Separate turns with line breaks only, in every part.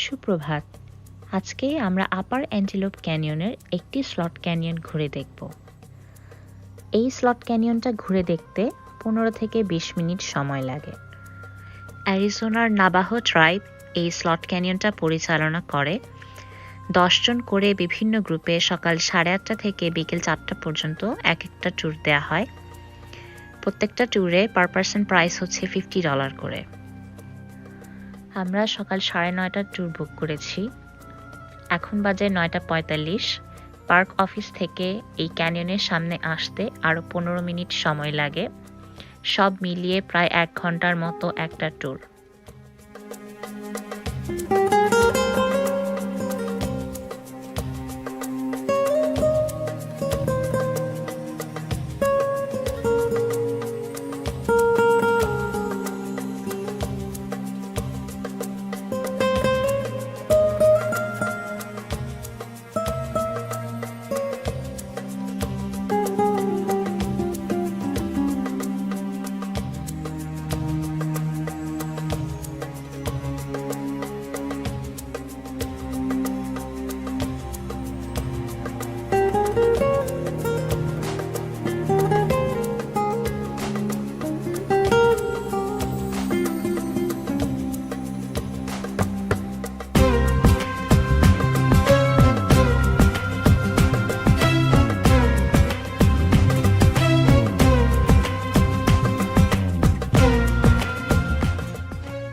সুপ্রভাত। আজকে আমরা আপার অ্যান্টেলোপ ক্যানিয়নের একটি স্লট ক্যানিয়ন ঘুরে দেখব। এই স্লট ক্যানিয়নটা ঘুরে দেখতে 15 থেকে 20 মিনিট সময় লাগে। অ্যারিজোনার নাভাহো ট্রাইব এই স্লট ক্যানিয়নটা পরিচালনা করে। 10 জন করে বিভিন্ন গ্রুপে সকাল 8:30 থেকে বিকেল 4টা পর্যন্ত এক একটা ট্যুর দেওয়া হয়। প্রত্যেকটা ট্যুরে পার পারসন প্রাইস হচ্ছে $50 করে। আমরা সকাল 9:30টার ট্যুর বুক করেছি। এখন বাজে 9:45। পার্ক অফিস থেকে এই ক্যানিয়নের সামনে আসতে আরও 15 মিনিট সময় লাগে। সব মিলিয়ে প্রায় 1 ঘন্টার মতো একটা ট্যুর।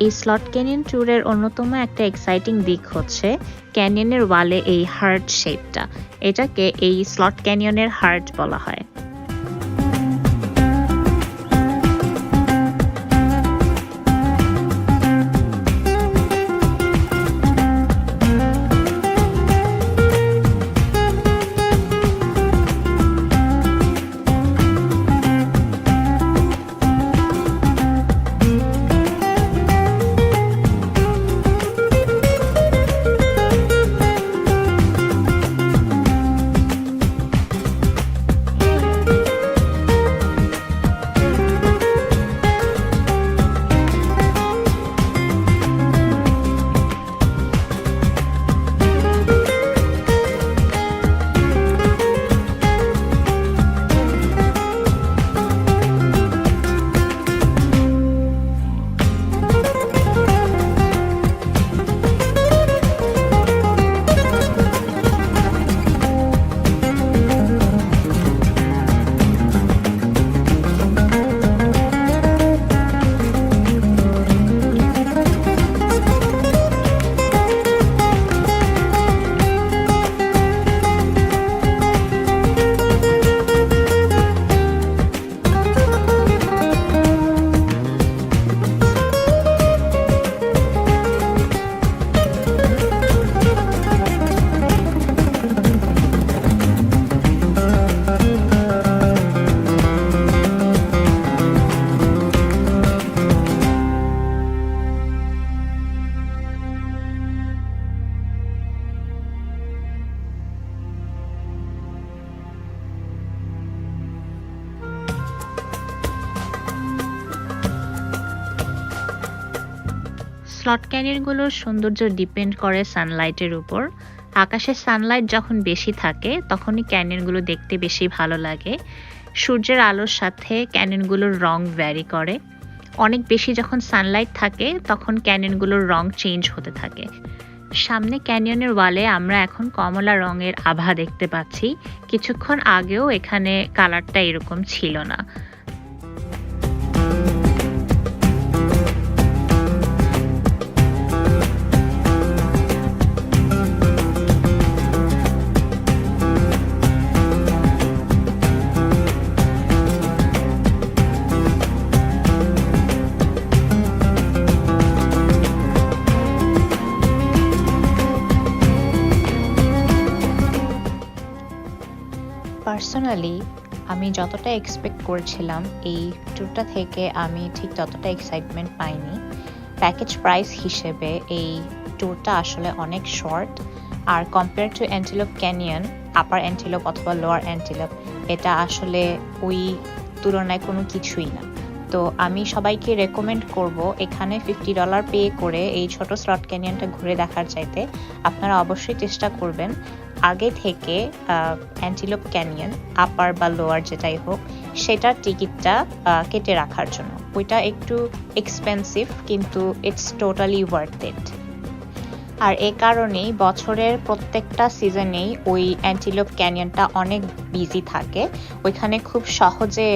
এই স্লট ক্যানিয়ন ট্যুরের অন্যতম একটা এক্সাইটিং দিক হচ্ছে ক্যানিয়নের ওয়ালে এই হার্ট শেপটা। এটাকে এই স্লট ক্যানিয়নের হার্ট বলা হয়। স্লট ক্যানিয়নগুলোর সৌন্দর্য ডিপেন্ড করে সানলাইটের উপর। আকাশে সানলাইট যখন বেশি থাকে তখনই ক্যানিয়নগুলো দেখতে বেশি ভালো লাগে। সূর্যের আলোর সাথে ক্যানিয়নগুলোর রং ভ্যারি করে। অনেক বেশি যখন সানলাইট থাকে তখন ক্যানিয়নগুলোর রং চেঞ্জ হতে থাকে। সামনে ক্যানিয়নের ওয়ালে আমরা এখন কমলা রঙের আভা দেখতে পাচ্ছি। কিছুক্ষণ আগেও এখানে কালারটা এরকম ছিল না। পার্সোনালি আমি যতটা এক্সপেক্ট করেছিলাম এই ট্যুরটা থেকে আমি ঠিক ততটা এক্সাইটমেন্ট পাইনি। প্যাকেজ প্রাইস হিসেবে এই ট্যুরটা আসলে অনেক শর্ট, আর compare to antelope canyon, upper antelope অথবা লোয়ার অ্যান্টেলোপ, এটা আসলে ওই তুলনায় কোনো কিছুই না। তো আমি সবাইকে রেকমেন্ড করব এখানে $50 পে করে এই ছোট স্লট ক্যানিয়নটা ঘুরে দেখার চাইতে আপনারা অবশ্যই চেষ্টা করবেন আগে থেকে অ্যান্টিলোপ ক্যানিয়ন আপার বা লোয়ার যেটাই হোক সেটার টিকিটটা কেটে রাখার জন্য। ওইটা একটু এক্সপেন্সিভ কিন্তু ইটস টোটালি ওয়ার্থ ইট। আর এই কারণেই বছরের প্রত্যেকটা সিজনেই ওই অ্যান্টিলোপ ক্যানিয়নটা অনেক বিজি থাকে, ওইখানে খুব সহজে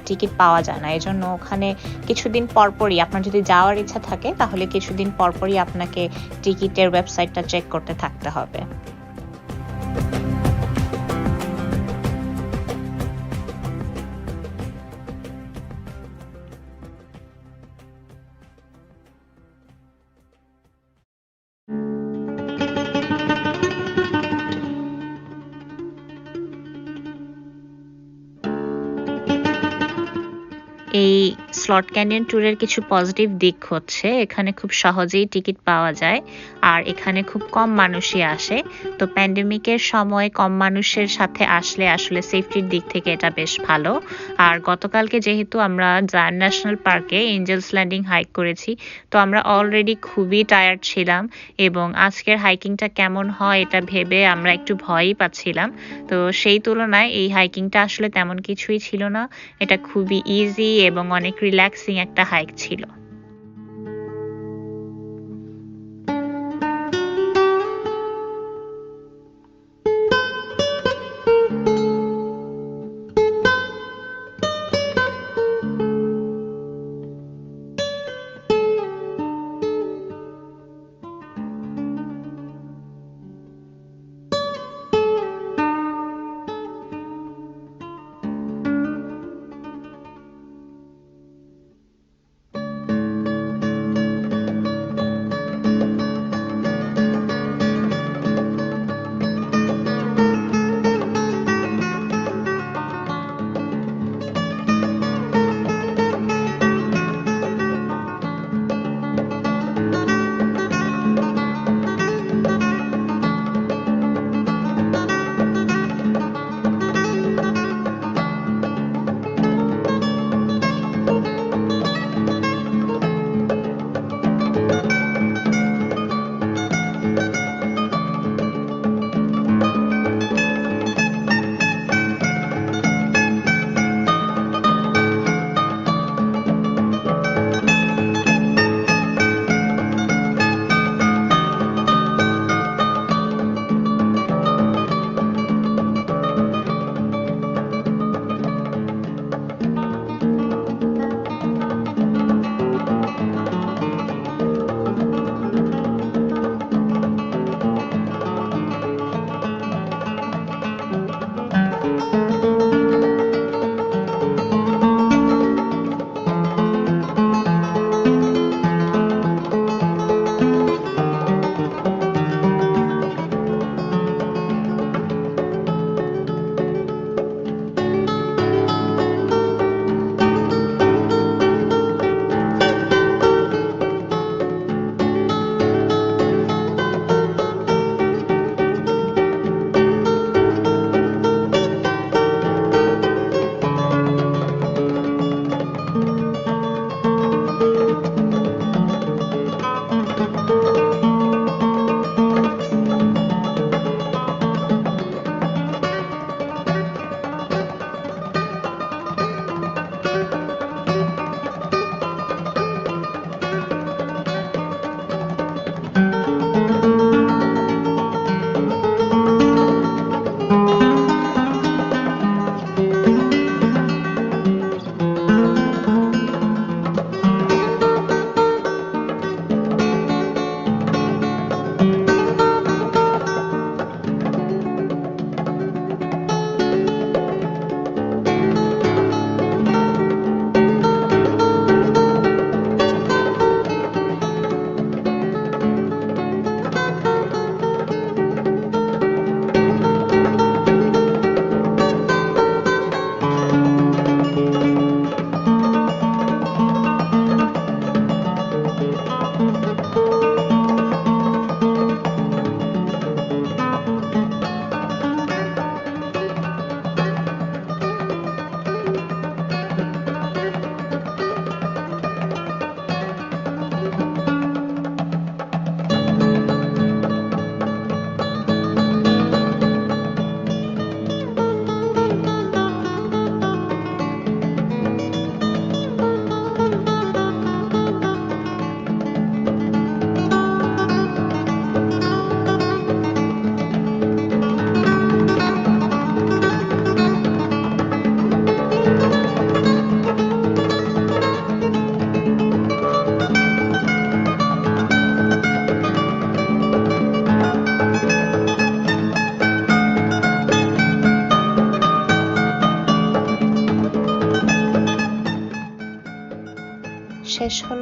টিকিট পাওয়া যায় না। এজন্য ওখানে কিছুদিন পরপরই আপনার যদি যাওয়ার ইচ্ছা থাকে তাহলে কিছুদিন পরপরই আপনাকে টিকিটের ওয়েবসাইটটা চেক করতে থাকতে হবে। এই স্লট ক্যানিয়ন ট্যুরের কিছু পজিটিভ দিক হচ্ছে এখানে খুব সহজেই টিকিট পাওয়া যায় আর এখানে খুব কম মানুষই আসে। তো প্যান্ডেমিকের সময় কম মানুষের সাথে আসলে আসলে সেফটির দিক থেকে এটা বেশ ভালো। আর গতকালকে যেহেতু আমরা জায়ান্ট ন্যাশনাল পার্কে এঞ্জেলস ল্যান্ডিং হাইক করেছি, তো আমরা অলরেডি খুবই টায়ার্ড ছিলাম এবং আজকের হাইকিংটা কেমন হয় এটা ভেবে আমরা একটু ভয়ই পাচ্ছিলাম। তো সেই তুলনায় এই হাইকিংটা আসলে তেমন কিছুই ছিল না, এটা খুবই ইজি এবং অনেক রিল্যাক্সিং একটা হাইক ছিল।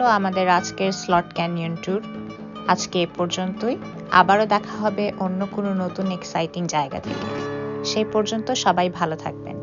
হলো আমাদের আজকের স্লট ক্যানিয়ন ট্যুর। আজকে এ পর্যন্তই। আবারও দেখা হবে অন্য কোনো নতুন এক্সাইটিং জায়গা থেকে। সেই পর্যন্ত সবাই ভালো থাকবেন।